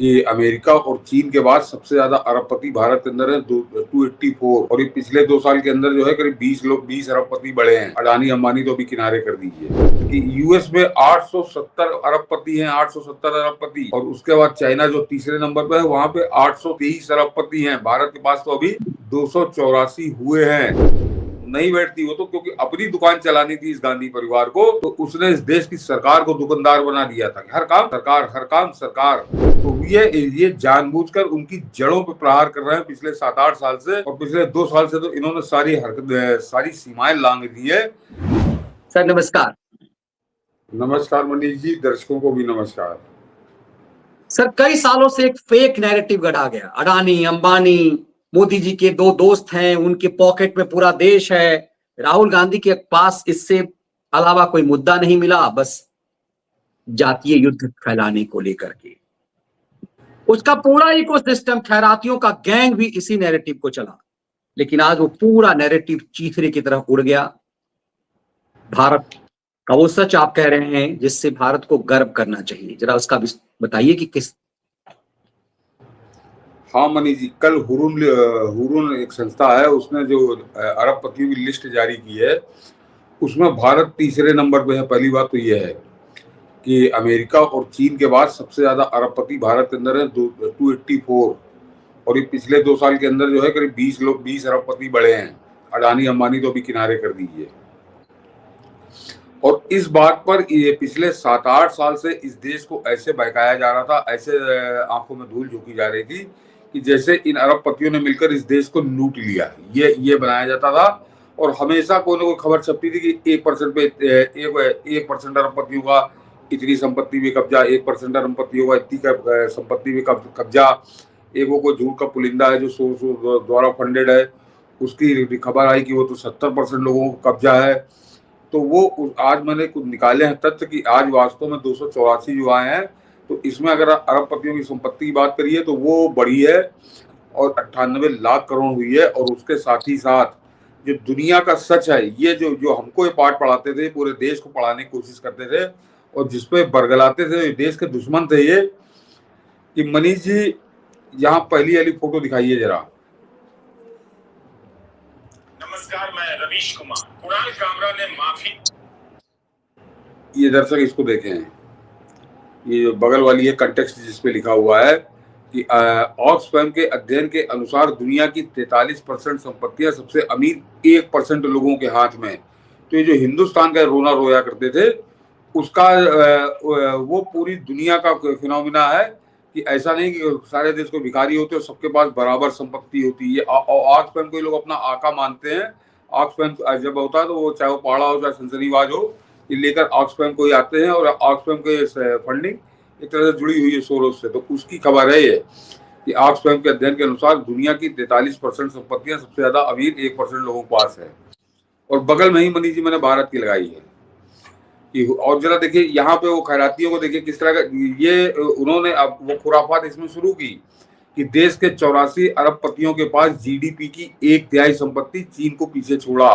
कि अमेरिका और चीन के बाद सबसे ज्यादा अरबपति भारत के अंदर है 284। और ये पिछले 2 साल के अंदर जो है करीब 20 अरबपति बढ़े हैं। अडानी अंबानी तो अभी किनारे कर दीजिए कि यूएस में 870 अरबपति हैं, 870 अरबपति। और उसके बाद चाइना जो तीसरे नंबर पे है वहां पे 823 अरबपति हैं। भारत के पास तो अभी 284 हुए हैं। नहीं बैठती वो तो, क्योंकि अपनी दुकान चलानी थी इस गांधी परिवार को, तो उसने इस देश की सरकार को दुकानदार बना दिया था। हर काम सरकार, हर काम सरकार। तो ये जानबूझकर उनकी जड़ों पे प्रहार कर रहे हैं पिछले 7-8 साल से। और पिछले 2 साल से तो इन्होंने सारी सीमाएं लांघ दी है। सर नमस्कार। नमस्कार मनीष जी, दर्शकों को भी नमस्कार। सर कई सालों से एक फेक नैरेटिव गढ़ा गया, अडानी अंबानी मोदी जी के दो दोस्त हैं, उनके पॉकेट में पूरा देश है, राहुल गांधी के पास इससे अलावा कोई मुद्दा नहीं मिला, बस जातीय युद्ध फैलाने को लेकर के उसका पूरा इकोसिस्टम, खैरातियों का गैंग भी इसी नैरेटिव को चला। लेकिन आज वो पूरा नैरेटिव चीथड़े की तरह उड़ गया। भारत का वो सच आप कह रहे हैं जिससे भारत को गर्व करना चाहिए, जरा उसका बताइए कि किस। हाँ मनीष जी, कल हुरून एक संस्था है, उसने जो अरबपतियों की लिस्ट जारी की है उसमें भारत तीसरे नंबर पे है। पहली बात तो यह है कि अमेरिका और चीन के बाद सबसे ज्यादा अरबपति भारत के अंदर है 284। और ये पिछले 2 साल के अंदर जो है करीब 20 अरबपति बढ़े हैं। अडानी अंबानी तो अभी किनारे कर दीजिए। और इस बात पर ये पिछले 7-8 साल से इस देश को ऐसे बहकाया जा रहा था, ऐसे आंखों में धूल झोंकी जा रही थी कि जैसे इन अरबपतियों ने मिलकर इस देश को लूट लिया। ये बनाया जाता था। और हमेशा कोई ना कोई खबर छपती थी कि 1% पे 1% अरबपतियों का इतनी संपत्ति भी कब्जा, 1% अरबपतियों का इतनी संपत्ति भी कब्जा। एक वो कोई झूठ का पुलिंदा है जो सोर्स द्वारा फंडेड है, उसकी खबर आई कि वो तो 70% लोगों को कब्जा है। तो वो आज मैंने कुछ निकाले हैं तथ्य कि आज वास्तव में 284 जो आए हैं। तो इसमें अगर अरबपतियों की संपत्ति की बात करिए तो वो बढ़ी है और 98 लाख करोड़ हुई है। और उसके साथ ही साथ जो दुनिया का सच है, ये जो हमको ये पाठ पढ़ाते थे, पूरे देश को पढ़ाने की कोशिश करते थे और जिसपे बरगलाते थे, देश के दुश्मन थे ये, कि मनीष जी यहाँ पहली वाली फोटो दिखाइए जरा। नमस्कार, मैं रवीश कुमार। कुणाल कामरा ने माफी। ये दर्शक इसको देखें, ये जो बगल वाली है कंटेक्स्ट जिसपे लिखा हुआ है कि ऑक्सफैम के अध्ययन के अनुसार दुनिया की 43% संपत्तियां सबसे अमीर 1% लोगों के हाथ में। तो ये जो हिंदुस्तान का रोना रोया करते थे उसका वो पूरी दुनिया का फिनोमिना है कि ऐसा नहीं कि सारे देश को भिखारी होते और सबके पास बराबर संपत्ति होती है। ऑक्सफैम को लोग अपना आका मानते हैं। ऑक्सफैम जब होता है तो वो चाहे वो पहाड़ा हो चाहे सनसनीबाज हो, ये लेकर ऑक्सफैम को ही आते हैं। और ऑक्सफैम के फंडिंग एक तरह से जुड़ी हुई है सोरोस से। तो उसकी खबर है ये कि ऑक्सफैम के अध्ययन के अनुसार दुनिया की 43% संपत्तियां सबसे ज्यादा अमीर 1% लोगों के पास है। और बगल में ही मनीष जी मैंने भारत की लगाई है कि, और जरा देखिए यहाँ पे वो खैरातियों को देखिए किस तरह का ये उन्होंने अब वो खुराफात इसमें शुरू की कि देश के 84 अरबपतियों के पास जीडीपी की 1/3 संपत्ति चीन को पीछे छोड़ा।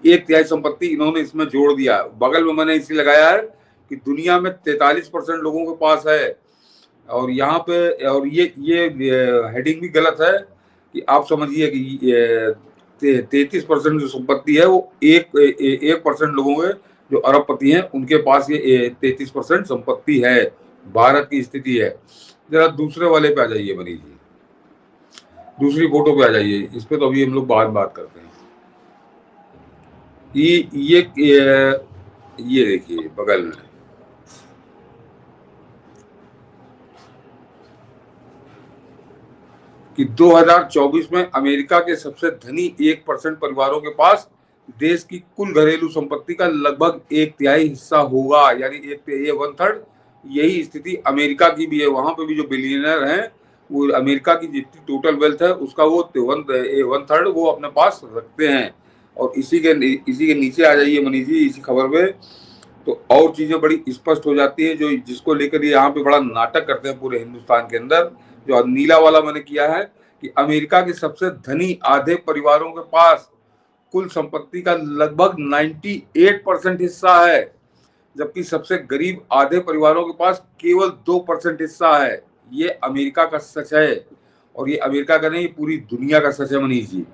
1/3 संपत्ति इन्होंने इसमें जोड़ दिया। बगल में मैंने इसलिए लगाया है कि दुनिया में 43% लोगों के पास है। और यहाँ पे और ये हेडिंग भी गलत है कि आप समझिए कि 33% जो संपत्ति है वो 1% लोगों के जो अरबपति हैं उनके पास ये 33% संपत्ति है। भारत की स्थिति है। जरा दूसरे वाले पे आ जाइए मनीष जी, दूसरी फोटो पे आ जाइए। इस पे तो अभी हम लोग बात करते हैं। ये देखिए बगल में कि 2024 में अमेरिका के सबसे धनी 1% परिवारों के पास देश की कुल घरेलू संपत्ति का लगभग 1/3 हिस्सा होगा, यानी 1/3। यही स्थिति अमेरिका की भी है। वहां पे भी जो बिलियनर हैं वो अमेरिका की जितनी टोटल वेल्थ है उसका वो 1/3 वो अपने पास रखते हैं। और इसी के नीचे आ जाइए मनीष जी, इसी खबर में तो और चीजें बड़ी स्पष्ट हो जाती है, जो जिसको लेकर ये यहाँ पे बड़ा नाटक करते हैं पूरे हिंदुस्तान के अंदर। जो नीला वाला मैंने किया है कि अमेरिका के सबसे धनी आधे परिवारों के पास कुल संपत्ति का लगभग 98% हिस्सा है, जबकि सबसे गरीब आधे परिवारों के पास केवल 2% हिस्सा है। ये अमेरिका का सच है, और ये अमेरिका का नहीं, पूरी दुनिया का सच है मनीष जी।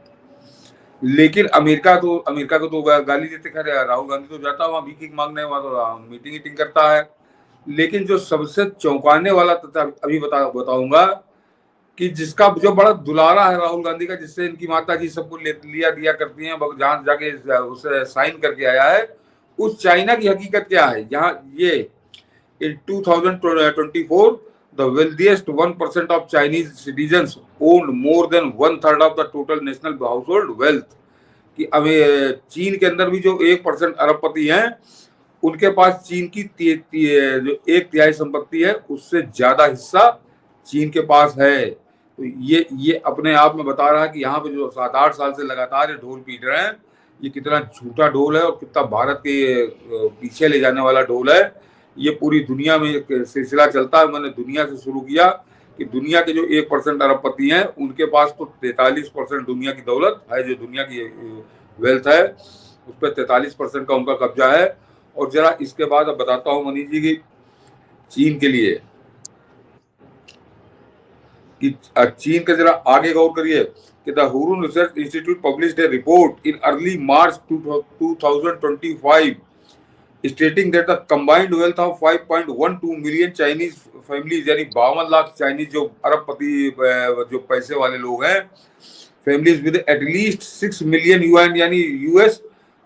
लेकिन अमेरिका को तो गाली देते, खैर राहुल गांधी तो जाता वहां भीख मांगने, वहां तो मीटिंग वीटिंग करता है। लेकिन जो सबसे चौंकाने वाला तथा अभी बताऊंगा कि जिसका जो बड़ा दुलारा है राहुल गांधी का, जिससे इनकी माता जी सबको लिया दिया करती हैं, जहां जाके उसे साइन करके आया है, उस चाइना की हकीकत क्या है। यहाँ ये in 2024 the wealthiest 1% of Chinese citizens owned more than 1/3 of the total national household wealth। कि अब चीन के अंदर भी जो 1% अरबपति हैं, उनके पास चीन की जो 1/3 संपत्ति है, उससे ज्यादा हिस्सा चीन के पास है। तो ये अपने आप में बता रहा है कि यहाँ पे जो 7-8 साल से लगातार ये ढोल पीट रहे हैं, ये कितना झूठा ढोल है और कितना भारत के पीछे ले जाने वाला ढोल है। ये पूरी दुनिया में एक सिलसिला चलता है। मैंने दुनिया से शुरू किया कि दुनिया के जो 1% अरबपति हैं, उनके पास तो 43% दुनिया की दौलत है, जो दुनिया की वेल्थ है उस पर 43% का उनका कब्जा है। और जरा इसके बाद अब बताता हूँ मनीष जी की चीन के लिए कि चीन का जरा आगे गौर करिए कि the Hurun research institute published A report in early March 2025 stating that the combined wealth of 5.12 million Chinese families, यानी 52 लाख चाइनीज जो अरबपति जो पैसे वाले लोग हैं, families with at least 6 million yuan यानी US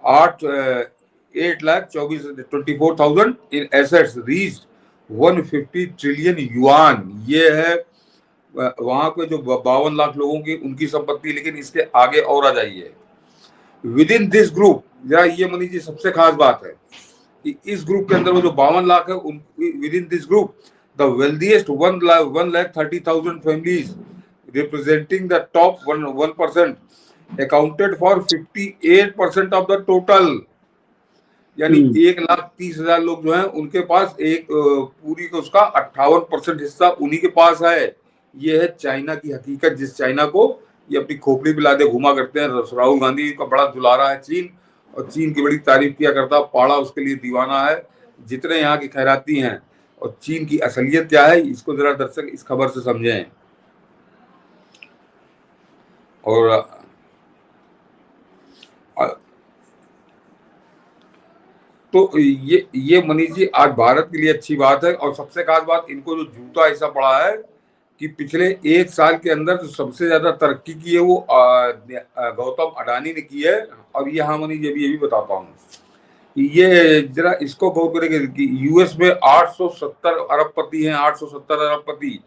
8,24,000 in assets reached 150 trillion yuan। ये है वहां पे जो 52 लाख लोगों की उनकी संपत्ति। लेकिन इसके आगे और आ जाइए, विद इन दिस ग्रुप, जरा ये मनीष जी सबसे खास बात है कि इस ग्रुप के अंदर वो जो 52 लाख है, with in this group the wealthiest 1,30,000 families representing the top 1% accounted for 58% of the total. यानी 1,30,000 लोग जो हैं, उनके पास एक पूरी का उसका 58% हिस्सा उन्हीं के पास है। ये है चाइना की हकीकत, जिस चाइना को ये अपनी खोपड़ी पिला दे घुमा करते हैं। राहुल गांधी का बड़ा दुलारा है चीन, और चीन की बड़ी तारीफ किया करता, पाड़ा उसके लिए दीवाना है, जितने यहाँ की खैराती हैं। और चीन की असलियत क्या है, इसको जरा दर्शक इस खबर से समझें। और तो ये मनीष जी आज भारत के लिए अच्छी बात है। और सबसे खास बात, इनको जो जूता ऐसा पड़ा है कि पिछले 1 साल के अंदर जो सबसे ज्यादा तरक्की की है वो गौतम अडानी ने की है। और यहाँ मनीष जी ये भी बताता हूँ, ये जरा इसको गौर करेंगे कि यूएस में 870 अरबपति हैं, 870 अरबपति।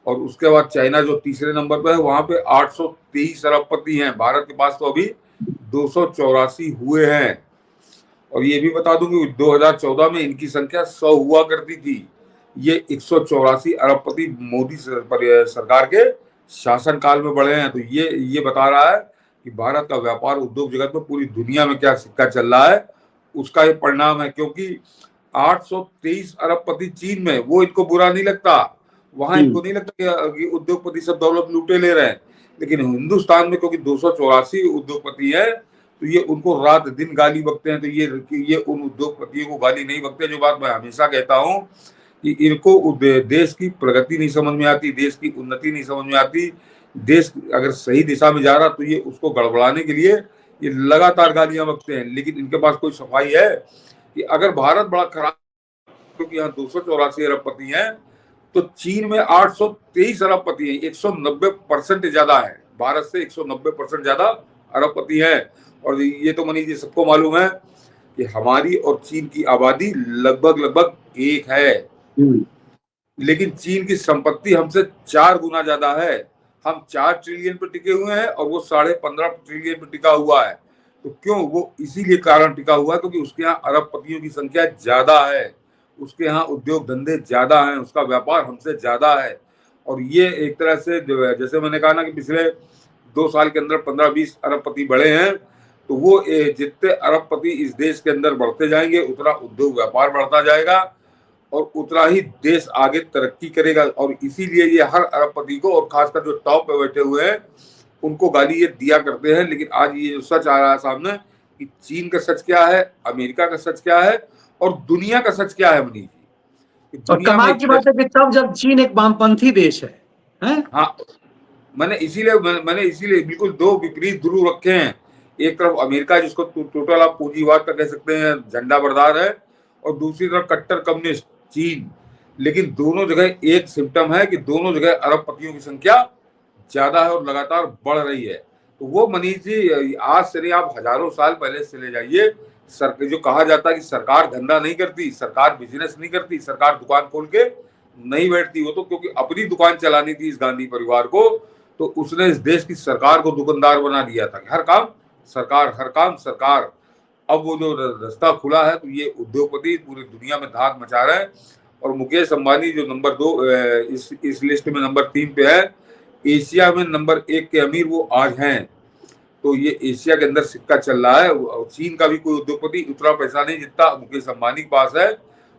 और उसके बाद चाइना जो तीसरे नंबर पर है, वहां पे 823 अरबपति हैं। भारत के पास तो अभी 284 हुए हैं। और ये भी बता दूं कि 2014 में इनकी संख्या 100 हुआ करती थी। ये 184 अरबपति मोदी सरकार के शासनकाल में बढ़े हैं। तो ये बता रहा है कि भारत का व्यापार उद्योग जगत में पूरी दुनिया में क्या सिक्का चल रहा है, उसका ये परिणाम है। क्योंकि 823 अरबपति चीन में, वो इनको बुरा नहीं लगता, वहां इनको नहीं लगता कि उद्योगपति सब दौलत लूटे ले रहे हैं। लेकिन हिंदुस्तान में क्योंकि 284 उद्योगपति है, तो ये उनको रात दिन गाली बकते हैं। तो ये उन उद्योगपतियों को गाली नहीं बकते। जो बात मैं हमेशा कहता हूँ कि इनको देश की प्रगति नहीं समझ में आती, देश की उन्नति नहीं समझ में आती। देश अगर सही दिशा में जा रहा तो ये उसको गड़बड़ाने के लिए ये लगातार गालियां बकते हैं। लेकिन इनके पास कोई सफाई है कि अगर भारत बड़ा खराब, क्योंकि यहाँ 284 अरबपति हैं, तो चीन में 823 अरबपति हैं, 190% ज्यादा है। भारत से 190% ज्यादा अरबपति हैं। और ये तो मनीष जी सबको मालूम है कि हमारी और चीन की आबादी लगभग एक है। लेकिन चीन की संपत्ति हमसे 4 गुना ज्यादा है। हम 4 ट्रिलियन पर टिके हुए हैं और वो 15.5 ट्रिलियन पर टिका हुआ है। तो क्यों? वो इसीलिए कारण टिका हुआ है क्योंकि उसके यहाँ अरबपतियों की संख्या ज्यादा है, उसके यहाँ उद्योग धंधे ज्यादा हैं, उसका व्यापार हमसे ज्यादा है। और ये एक तरह से जैसे मैंने कहा ना कि पिछले 2 साल के अंदर 15-20 अरबपति बढ़े हैं, तो वो जितने अरबपति इस देश के अंदर बढ़ते जाएंगे, उतना उद्योग व्यापार बढ़ता जाएगा और उतना ही देश आगे तरक्की करेगा। और इसीलिए ये हर अरबपति को, और खासकर जो टॉप पे बैठे हुए हैं, उनको गाली ये दिया करते हैं। लेकिन आज ये जो सच आ रहा है सामने कि चीन का सच क्या है, अमेरिका का सच क्या है और दुनिया का सच क्या है मनीष जी, कि और दुनिया में कमाल एक की बात है कि तब जब चीन एक वामपंथी देश है, हैं? हाँ, मैंने इसीलिए बिल्कुल दो विपरीत ध्रुव रखे हैं। एक तरफ अमेरिका जिसको टोटल आप पूंजीवाद का कह सकते हैं, झंडा बरदार है, और दूसरी तरफ कट्टर कम्युनिस्ट चीन। लेकिन दोनों जगह एक सिम्टम है कि दोनों जगह अरबपतियों की संख्या ज्यादा है और लगातार बढ़ रही है। तो वो मनीष जी, आज से नहीं, आप हजारों साल पहले से चले जाइए, जो कहा जाता है कि सरकार धंधा नहीं करती, सरकार बिजनेस नहीं करती, सरकार दुकान खोल के नहीं बैठती, वो तो क्योंकि अपनी दुकान चलानी थी इस गांधी परिवार को, तो उसने इस देश की सरकार को दुकानदार बना दिया था कि हर काम सरकार, हर काम सरकार। अब वो जो रास्ता खुला है, तो ये उद्योगपति पूरी दुनिया में धाक मचा रहे हैं। और मुकेश अंबानी जो नंबर 2 इस लिस्ट में नंबर 3 पे है, एशिया में नंबर 1 के अमीर वो आज हैं। तो ये एशिया के अंदर सिक्का चल रहा है। चीन का भी कोई उद्योगपति उतना पैसा नहीं जितना मुकेश अंबानी के पास है।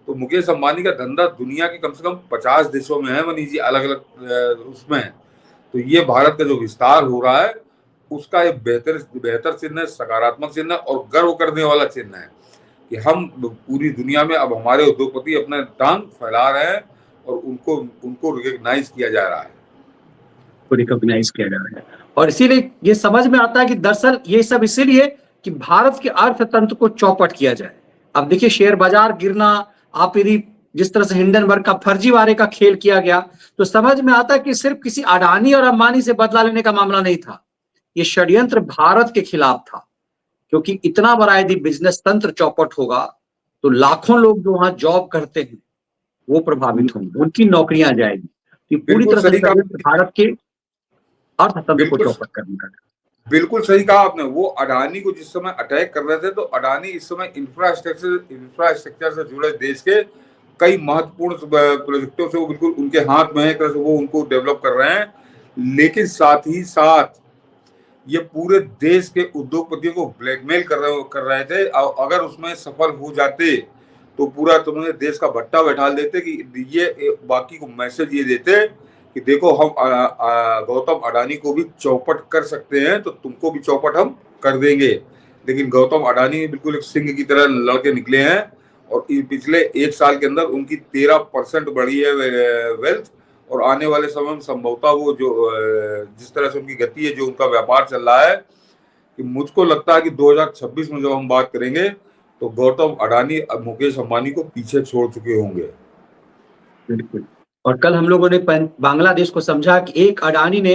तो मुकेश अंबानी का धंधा दुनिया के कम से कम 50 देशों में है मनीष जी, अलग अलग उसमें। तो ये भारत का जो विस्तार हो रहा है उसका एक बेहतर चिन्ह है, सकारात्मक चिन्ह है और गर्व करने वाला चिन्ह है कि हम पूरी दुनिया में अब हमारे उद्योगपति अपने टांग फैला रहे हैं और उनको रिकॉग्नाइज किया जा रहा है, रिकॉग्नाइज किया जा रहा है। और इसीलिए ये समझ में आता है कि दरअसल ये सब इसीलिए कि भारत के अर्थतंत्र को चौपट किया जाए। अब देखिए शेयर बाजार गिरना, आप यदि जिस तरह से हिंडनबर्ग का फर्जीवाड़े का खेल किया गया, तो समझ में आता है कि सिर्फ किसी अडानी और अंबानी से बदला लेने का मामला नहीं था, ये षड्यंत्र भारत के खिलाफ था। क्योंकि इतना बड़ा यदि बिजनेस तंत्र चौपट होगा तो लाखों लोग जो वहां जॉब करते हैं वो प्रभावित होंगे, उनकी नौकरियां जाएगी। तो पूरी तरह से भारत के अर्थतंत्र को चौपट करने का। बिल्कुल सही कहा आपने। वो अडानी को जिस समय अटैक कर रहे थे, तो अडानी इस समय इंफ्रास्ट्रक्चर से जुड़े देश के कई महत्वपूर्ण प्रोजेक्टों से वो बिल्कुल उनके हाथ में है, एक तरह से वो उनको डेवलप कर रहे हैं। लेकिन साथ ही साथ ये पूरे देश के उद्योगपतियों को ब्लैकमेल कर रहे थे। अगर उसमें सफल हो जाते तो पूरा तुम्हें देश का भट्टा बैठा देते कि ये बाकी को मैसेज ये देते कि देखो हम गौतम अडानी को भी चौपट कर सकते हैं, तो तुमको भी चौपट हम कर देंगे। लेकिन गौतम अडानी बिल्कुल एक सिंह की तरह लड़के निकले हैं और पिछले 1 साल के अंदर उनकी 13% बढ़ी है वेल्थ। और आने वाले समय में संभवतः वो जो जिस तरह से उनकी गति है, जो उनका व्यापार चल रहा है, कि मुझको लगता है कि 2026 में जब हम बात करेंगे तो गौतम अडानी मुकेश अंबानी को पीछे छोड़ चुके होंगे। बिल्कुल। और कल हम लोगों ने बांग्लादेश को समझा कि एक अडानी ने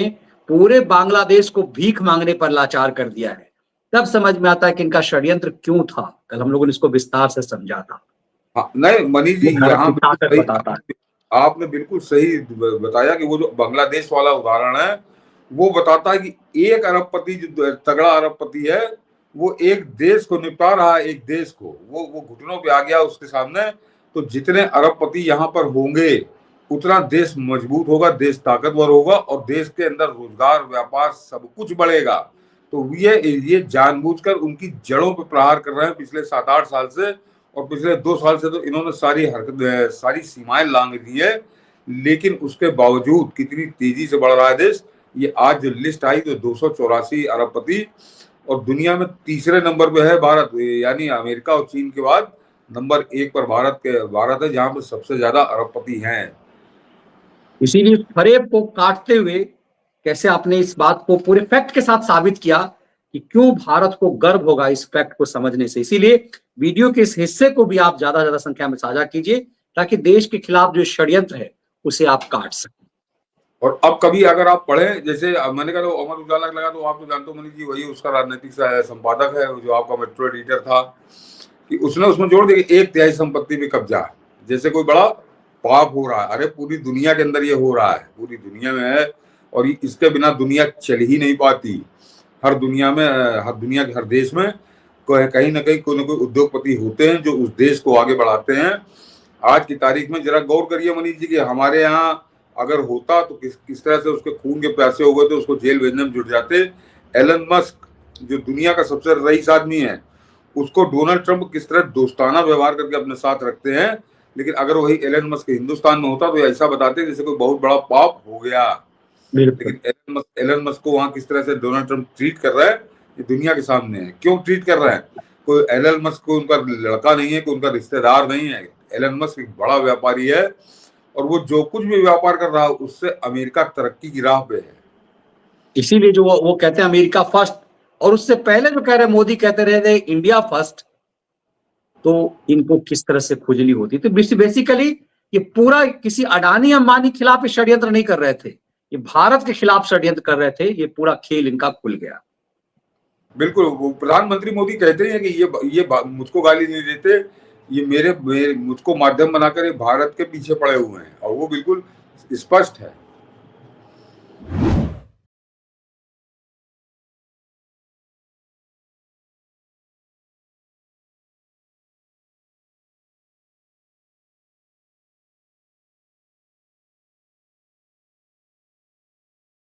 पूरे बांग्लादेश को भीख मांगने पर लाचार कर दिया है। तब समझ में आता है कि इनका षड्यंत्र क्यों था। कल हम लोगों ने इसको विस्तार से समझा था। हाँ, नहीं मनीष जी, यहाँ बताता है। आपने बिल्कुल सही बताया कि वो जो बांग्लादेश वाला उदाहरण है वो बताता है कि एक अरबपति जो तगड़ा अरबपति है वो एक देश को निपटा रहा है, एक देश को वो घुटनों पे आ गया उसके सामने। तो जितने अरबपति यहाँ पर होंगे उतना देश मजबूत होगा, देश ताकतवर होगा और देश के अंदर रोजगार, व्यापार सब कुछ बढ़ेगा। तो ये जानबूझकर उनकी जड़ों पर प्रहार कर रहे हैं पिछले 7-8 साल से। और पिछले 2 साल से तो इन्होंने सारी सीमाएं लांघ दी है। लेकिन उसके बावजूद कितनी तेजी से बढ़ रहा है देश। ये आज जो लिस्ट आई तो 284 अरबपति, और दुनिया में तीसरे नंबर पे है भारत, यानी अमेरिका और चीन के बाद नंबर 1 पर भारत है, जहां पर सबसे ज्यादा अरबपति हैं। इसीलिए फरेब को काटते हुए कैसे आपने इस बात को पूरे फैक्ट के साथ साबित किया कि क्यों भारत को गर्व होगा इस फैक्ट को समझने से। इसीलिए वीडियो के इस हिस्से को भी आप ज्यादा संख्या में साझा कीजिए ताकि देश के खिलाफ जो षड्यंत्र है उसे आप काट सकें। और अब कभी अगर आप पढ़ें, जैसे मैंने कहा तो अमर उजाला लगा, तो आप तो जानते हो मनीष जी, वही उसका राजनीतिक संपादक है जो आपका मेट्रो एडिटर था, कि उसने उसमें जोड़ दिया 1/3 संपत्ति पे कब्जा, जैसे कोई बड़ा पाप हो रहा है। अरे पूरी दुनिया के अंदर ये हो रहा है, पूरी दुनिया में है, और इसके बिना दुनिया चल ही नहीं पाती। हर दुनिया के हर देश में कहीं ना कहीं कोई ना कोई उद्योगपति होते हैं जो उस देश को आगे बढ़ाते हैं। आज की तारीख में जरा गौर करिए मनीष जी कि हमारे यहाँ अगर होता तो किस तरह से उसके खून के प्यासे हो गए थे, उसको जेल भेजने में जुट जाते। एलन मस्क जो दुनिया का सबसे रईस आदमी है, उसको डोनाल्ड ट्रंप किस तरह दोस्ताना व्यवहार करके अपने साथ रखते हैं। लेकिन अगर वही एलन मस्क हिंदुस्तान में होता तो ऐसा बताते जैसे कोई बहुत बड़ा पाप हो गया। लेकिन एलन मस्क को वहां किस तरह से डोनाल्ड ट्रंप ट्रीट कर रहा है ये दुनिया के सामने है। क्यों ट्रीट कर रहा है? कोई एलन मस्क को उनका लड़का नहीं है, कोई उनका रिश्तेदार नहीं है, एलन मस्क एक बड़ा व्यापारी है और वो जो कुछ भी व्यापार कर रहा है उससे अमेरिका तरक्की की राह पे है। इसीलिए जो वो कहते हैं अमेरिका फर्स्ट, और उससे पहले जो कह रहे मोदी कहते रहे थे इंडिया फर्स्ट, तो इनको किस तरह से खुजली होती। तो बेसिकली ये पूरा किसी अडानी अंबानी के खिलाफ षड्यंत्र नहीं कर रहे थे, ये भारत के खिलाफ षड्यंत्र कर रहे थे। ये पूरा खेल इनका खुल गया। बिल्कुल, वो प्रधानमंत्री मोदी कहते हैं कि ये मुझको गाली नहीं देते, ये मेरे मुझको माध्यम बनाकर ये भारत के पीछे पड़े हुए हैं, और वो बिल्कुल स्पष्ट है।